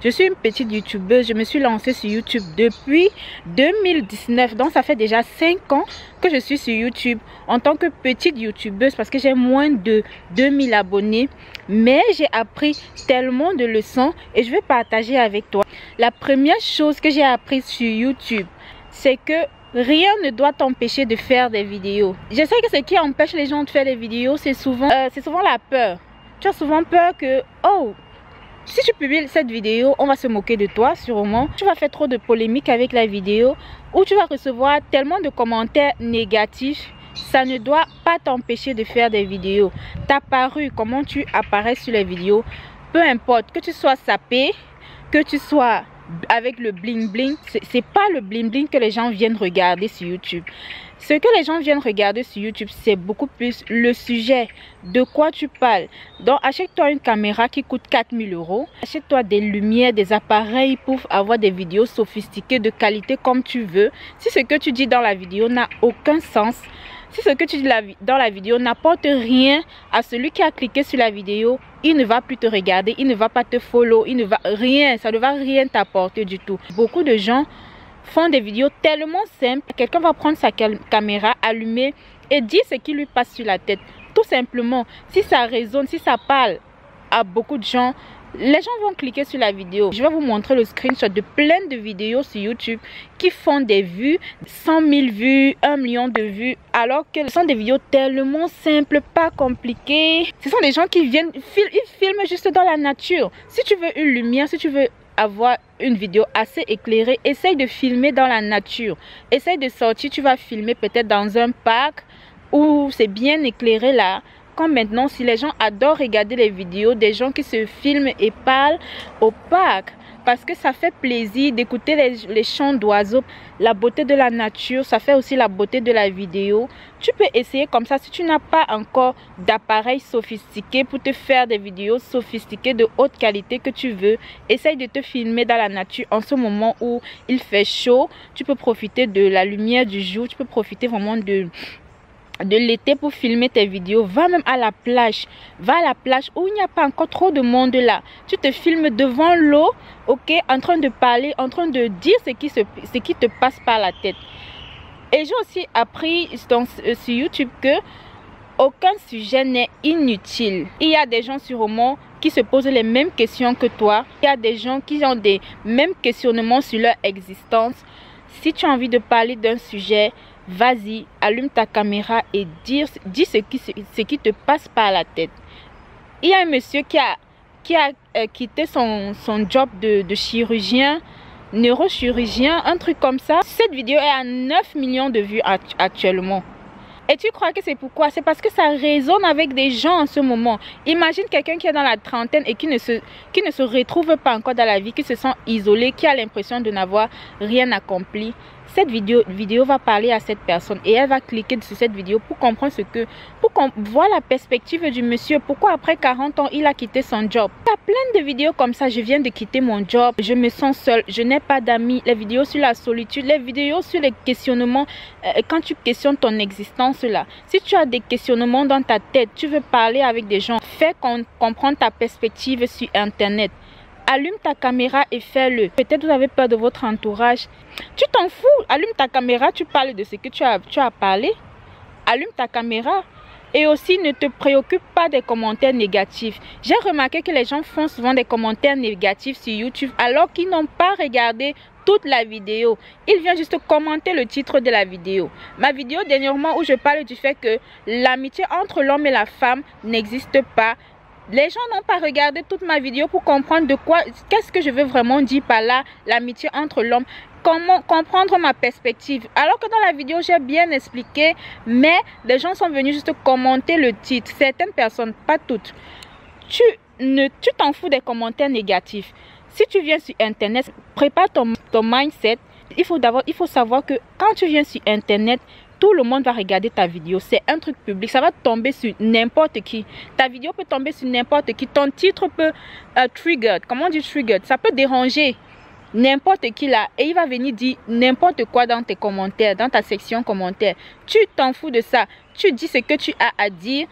Je suis une petite youtubeuse. Je me suis lancée sur YouTube depuis 2019. Donc ça fait déjà 5 ans que je suis sur YouTube en tant que petite youtubeuse parce que j'ai moins de 2000 abonnés. Mais j'ai appris tellement de leçons et je vais partager avec toi. La première chose que j'ai appris sur YouTube, c'est que rien ne doit t'empêcher de faire des vidéos. Je sais que ce qui empêche les gens de faire des vidéos, c'est souvent la peur. Tu as souvent peur que, oh, si tu publies cette vidéo, on va se moquer de toi sûrement. Tu vas faire trop de polémiques avec la vidéo ou tu vas recevoir tellement de commentaires négatifs. Ça ne doit pas t'empêcher de faire des vidéos. Ta parure, comment tu apparais sur les vidéos, peu importe, que tu sois sapé, que tu sois avec le bling bling, c'est pas le bling bling que les gens viennent regarder sur YouTube. Ce que les gens viennent regarder sur YouTube, c'est beaucoup plus le sujet, de quoi tu parles. Donc achète-toi une caméra qui coûte 4000 €. Achète-toi des lumières, des appareils pour avoir des vidéos sophistiquées de qualité comme tu veux. Si ce que tu dis dans la vidéo n'a aucun sens, si ce que tu dis dans la vidéo n'apporte rien à celui qui a cliqué sur la vidéo, il ne va plus te regarder, il ne va pas te follow, il ne va rien, ça ne va rien t'apporter du tout. Beaucoup de gens font des vidéos tellement simples. Quelqu'un va prendre sa caméra, allumer et dire ce qui lui passe sur la tête. Tout simplement, si ça résonne, si ça parle à beaucoup de gens, les gens vont cliquer sur la vidéo. Je vais vous montrer le screenshot de plein de vidéos sur YouTube qui font des vues, 100 000 vues, 1 million de vues, alors que ce sont des vidéos tellement simples, pas compliquées. Ce sont des gens qui viennent, ils filment juste dans la nature. Si tu veux une lumière, si tu veux avoir une vidéo assez éclairée, essaye de filmer dans la nature. Essaye de sortir, tu vas filmer peut-être dans un parc où c'est bien éclairé là. Comme maintenant, si les gens adorent regarder les vidéos des gens qui se filment et parlent au parc, parce que ça fait plaisir d'écouter les chants d'oiseaux, la beauté de la nature, ça fait aussi la beauté de la vidéo. Tu peux essayer comme ça. Si tu n'as pas encore d'appareil sophistiqué pour te faire des vidéos sophistiquées de haute qualité que tu veux, essaye de te filmer dans la nature en ce moment où il fait chaud. Tu peux profiter de la lumière du jour, tu peux profiter vraiment de l'été pour filmer tes vidéos. Va même à la plage, va à la plage où il n'y a pas encore trop de monde là. Tu te filmes devant l'eau, ok, en train de parler, en train de dire ce qui te passe par la tête. Et j'ai aussi appris sur YouTube que aucun sujet n'est inutile. Il y a des gens sûrement qui se posent les mêmes questions que toi. Il y a des gens qui ont des mêmes questionnements sur leur existence. Si tu as envie de parler d'un sujet, vas-y, allume ta caméra et dis ce qui te passe par la tête. Il y a un monsieur qui a quitté son job de chirurgien, neurochirurgien, un truc comme ça. Cette vidéo est à 9 millions de vues actuellement. Et tu crois que c'est pourquoi? C'est parce que ça résonne avec des gens en ce moment. Imagine quelqu'un qui est dans la trentaine et qui ne se retrouve pas encore dans la vie, qui se sent isolé, qui a l'impression de n'avoir rien accompli. Cette vidéo va parler à cette personne et elle va cliquer sur cette vidéo pour comprendre pour qu'on voit la perspective du monsieur. Pourquoi après 40 ans, il a quitté son job. Il y a plein de vidéos comme ça. Je viens de quitter mon job, je me sens seule, je n'ai pas d'amis. Les vidéos sur la solitude, les vidéos sur les questionnements, quand tu questionnes ton existence là. Si tu as des questionnements dans ta tête, tu veux parler avec des gens, fais comprendre ta perspective sur internet. Allume ta caméra et fais-le. Peut-être vous avez peur de votre entourage. Tu t'en fous. Allume ta caméra, tu parles de ce que tu as parlé. Allume ta caméra. Et aussi, ne te préoccupe pas des commentaires négatifs. J'ai remarqué que les gens font souvent des commentaires négatifs sur YouTube alors qu'ils n'ont pas regardé toute la vidéo. Ils viennent juste commenter le titre de la vidéo. Ma vidéo dernièrement où je parle du fait que l'amitié entre l'homme et la femme n'existe pas. Les gens n'ont pas regardé toute ma vidéo pour comprendre qu'est-ce que je veux vraiment dire par là, l'amitié entre l'homme. Comment comprendre ma perspective. Alors que dans la vidéo, j'ai bien expliqué, mais les gens sont venus juste commenter le titre. Certaines personnes, pas toutes. Tu t'en fous des commentaires négatifs. Si tu viens sur Internet, prépare ton mindset. Il faut savoir que quand tu viens sur Internet, tout le monde va regarder ta vidéo. C'est un truc public. Ça va tomber sur n'importe qui. Ta vidéo peut tomber sur n'importe qui. Ton titre peut trigger. Comment on dit trigger? Ça peut déranger n'importe qui là. Et il va venir dire n'importe quoi dans tes commentaires, dans ta section commentaires. Tu t'en fous de ça. Tu dis ce que tu as à dire.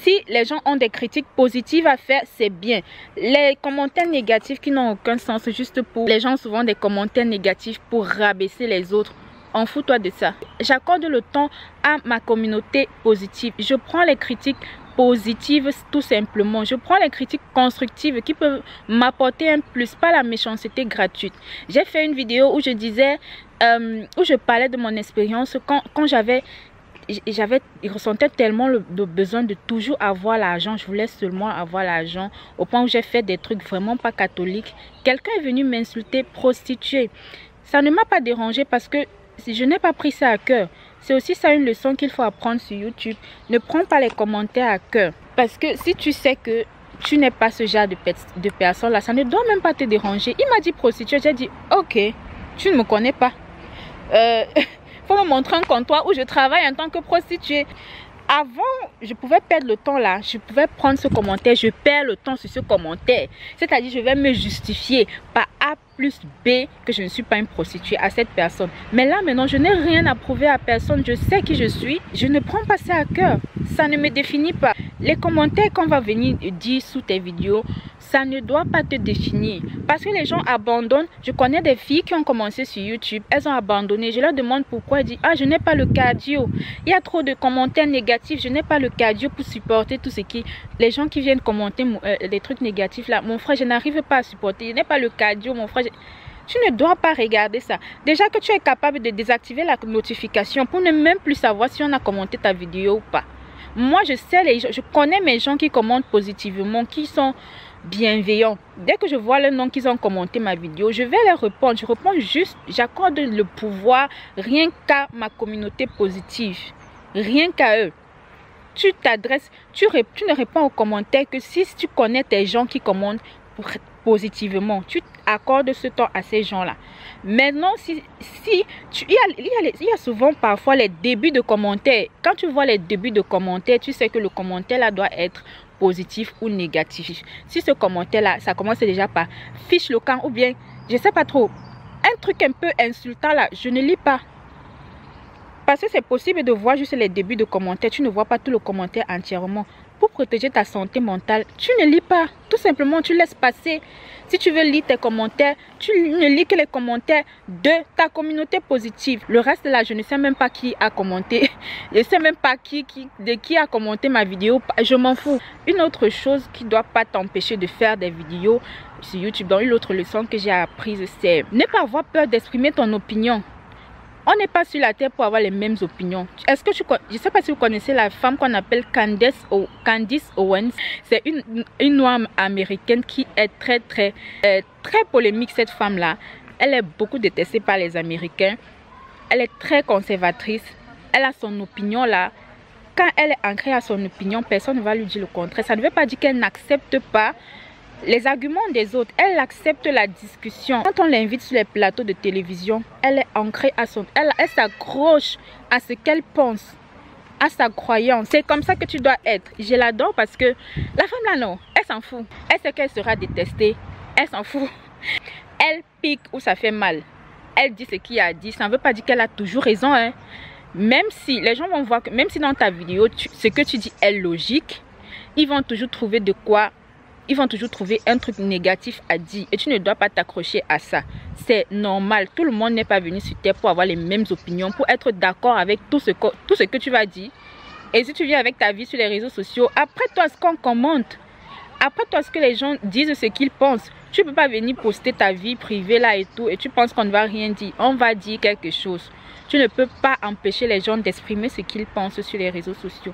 Si les gens ont des critiques positives à faire, c'est bien. Les commentaires négatifs qui n'ont aucun sens, juste pour... Les gens ont souvent des commentaires négatifs pour rabaisser les autres. En fous-toi de ça. J'accorde le temps à ma communauté positive. Je prends les critiques positives tout simplement. Je prends les critiques constructives qui peuvent m'apporter un plus, pas la méchanceté gratuite. J'ai fait une vidéo où je disais, où je parlais de mon expérience quand j'avais... Je ressentais tellement le besoin de toujours avoir l'argent. Je voulais seulement avoir l'argent au point où j'ai fait des trucs vraiment pas catholiques. Quelqu'un est venu m'insulter, prostituée. Ça ne m'a pas dérangé parce que je n'ai pas pris ça à cœur. C'est aussi ça une leçon qu'il faut apprendre sur YouTube. Ne prends pas les commentaires à cœur. Parce que si tu sais que tu n'es pas ce genre de personne là, ça ne doit même pas te déranger. Il m'a dit prostituée, j'ai dit ok, tu ne me connais pas. Faut me montrer un comptoir où je travaille en tant que prostituée. Avant, je pouvais perdre le temps là. Je pouvais prendre ce commentaire. Je perds le temps sur ce commentaire. C'est-à-dire, je vais me justifier par A plus B que je ne suis pas une prostituée à cette personne. Mais là, maintenant, je n'ai rien à prouver à personne. Je sais qui je suis. Je ne prends pas ça à cœur. Ça ne me définit pas. Les commentaires qu'on va venir dire sous tes vidéos, ça ne doit pas te définir. Parce que les gens abandonnent. Je connais des filles qui ont commencé sur YouTube. Elles ont abandonné. Je leur demande pourquoi. Elles disent, ah, je n'ai pas le cardio. Il y a trop de commentaires négatifs. Je n'ai pas le cardio pour supporter tout ce qui... Les gens qui viennent commenter les trucs négatifs là. Mon frère, je n'arrive pas à supporter. Je n'ai pas le cardio, mon frère. Tu ne dois pas regarder ça. Déjà que tu es capable de désactiver la notification pour ne même plus savoir si on a commenté ta vidéo ou pas. Moi, je sais, je connais mes gens qui commentent positivement, qui sont bienveillants. Dès que je vois le nom qu'ils ont commenté ma vidéo, je vais leur répondre. Je réponds juste, j'accorde le pouvoir rien qu'à ma communauté positive. Rien qu'à eux. Tu t'adresses, tu ne réponds aux commentaires que si tu connais tes gens qui commentent positivement. Tu accordes ce temps à ces gens-là. Maintenant, il y a souvent parfois les débuts de commentaires. Quand tu vois les débuts de commentaires, tu sais que le commentaire là doit être positif ou négatif. Si ce commentaire là, ça commence déjà par fiche le camp ou bien, je sais pas trop, un truc un peu insultant là, je ne lis pas. Parce que c'est possible de voir juste les débuts de commentaires. Tu ne vois pas tout le commentaire entièrement. Pour protéger ta santé mentale, tu ne lis pas. Tout simplement, tu laisses passer. Si tu veux lire tes commentaires, tu ne lis que les commentaires de ta communauté positive. Le reste là, je ne sais même pas qui a commenté. Je ne sais même pas qui a commenté ma vidéo. Je m'en fous. Une autre chose qui ne doit pas t'empêcher de faire des vidéos sur YouTube, dans une autre leçon que j'ai apprise, c'est ne pas avoir peur d'exprimer ton opinion. On n'est pas sur la terre pour avoir les mêmes opinions. Est-ce que je ne sais pas si vous connaissez la femme qu'on appelle Candice Owens. C'est une noire américaine qui est très polémique, cette femme-là. Elle est beaucoup détestée par les Américains. Elle est très conservatrice. Elle a son opinion là. Quand elle est ancrée à son opinion, personne ne va lui dire le contraire. Ça ne veut pas dire qu'elle n'accepte pas les arguments des autres. Elle accepte la discussion. Quand on l'invite sur les plateaux de télévision, elle est ancrée à son... Elle s'accroche à ce qu'elle pense, à sa croyance. C'est comme ça que tu dois être. Je l'adore parce que la femme là, non, elle s'en fout. Elle sait qu'elle sera détestée. Elle s'en fout. Elle pique où ça fait mal. Elle dit ce qu'il a dit. Ça ne veut pas dire qu'elle a toujours raison. Hein. Même si les gens vont voir que, même si dans ta vidéo, ce que tu dis est logique, ils vont toujours trouver de quoi... Ils vont toujours trouver un truc négatif à dire. Et tu ne dois pas t'accrocher à ça. C'est normal. Tout le monde n'est pas venu sur terre pour avoir les mêmes opinions, pour être d'accord avec tout ce que tu vas dire. Et si tu viens avec ta vie sur les réseaux sociaux, après toi ce qu'on commente, après toi ce que les gens disent, ce qu'ils pensent, tu ne peux pas venir poster ta vie privée là et tout. Et tu penses qu'on ne va rien dire. On va dire quelque chose. Tu ne peux pas empêcher les gens d'exprimer ce qu'ils pensent sur les réseaux sociaux.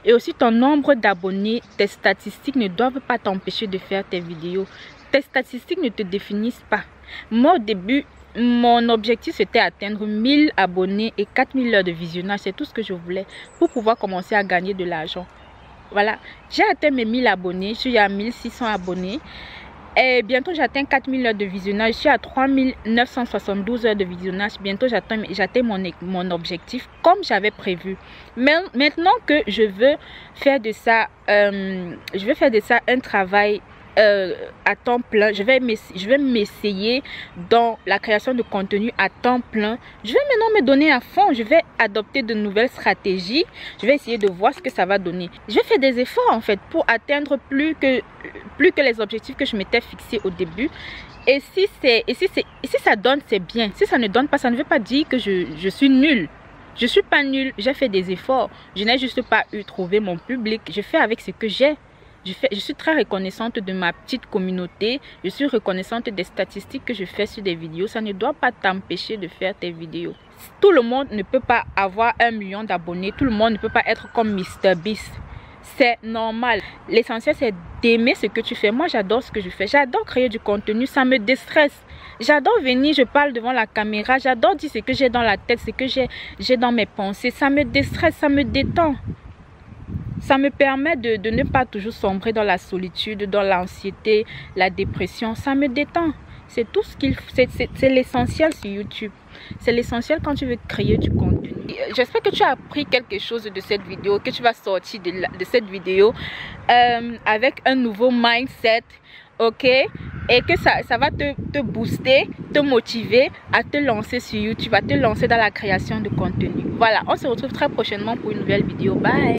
Et aussi ton nombre d'abonnés, tes statistiques ne doivent pas t'empêcher de faire tes vidéos. Tes statistiques ne te définissent pas. Moi au début, mon objectif c'était atteindre 1000 abonnés et 4000 heures de visionnage. C'est tout ce que je voulais pour pouvoir commencer à gagner de l'argent. Voilà, j'ai atteint mes 1000 abonnés, je suis à 1600 abonnés. Et bientôt j'atteins 4000 heures de visionnage, je suis à 3972 heures de visionnage. Bientôt j'atteins mon objectif comme j'avais prévu. Mais maintenant que je veux faire de ça, un travail à temps plein. Je vais m'essayer dans la création de contenu à temps plein. Je vais maintenant me donner à fond. Je vais adopter de nouvelles stratégies. Je vais essayer de voir ce que ça va donner. Je vais faire des efforts en fait pour atteindre plus que les objectifs que je m'étais fixés au début. Et si ça donne, c'est bien. Si ça ne donne pas, ça ne veut pas dire que je suis nulle. Je suis pas nulle. J'ai fait des efforts. Je n'ai juste pas trouvé mon public. Je fais avec ce que j'ai. Je suis très reconnaissante de ma petite communauté. Je suis reconnaissante des statistiques que je fais sur des vidéos. Ça ne doit pas t'empêcher de faire tes vidéos. Tout le monde ne peut pas avoir 1 million d'abonnés. Tout le monde ne peut pas être comme MrBeast. C'est normal. L'essentiel, c'est d'aimer ce que tu fais. Moi, j'adore ce que je fais. J'adore créer du contenu. Ça me déstresse. J'adore venir, je parle devant la caméra. J'adore dire ce que j'ai dans la tête, ce que j'ai dans mes pensées. Ça me déstresse, ça me détend. Ça me permet de ne pas toujours sombrer dans la solitude, dans l'anxiété, la dépression. Ça me détend. C'est tout ce qu'il faut. C'est l'essentiel sur YouTube. C'est l'essentiel quand tu veux créer du contenu. J'espère que tu as appris quelque chose de cette vidéo, que tu vas sortir de cette vidéo avec un nouveau mindset, ok? Et que ça va te booster, te motiver à te lancer sur YouTube, à te lancer dans la création de contenu. Voilà, on se retrouve très prochainement pour une nouvelle vidéo. Bye!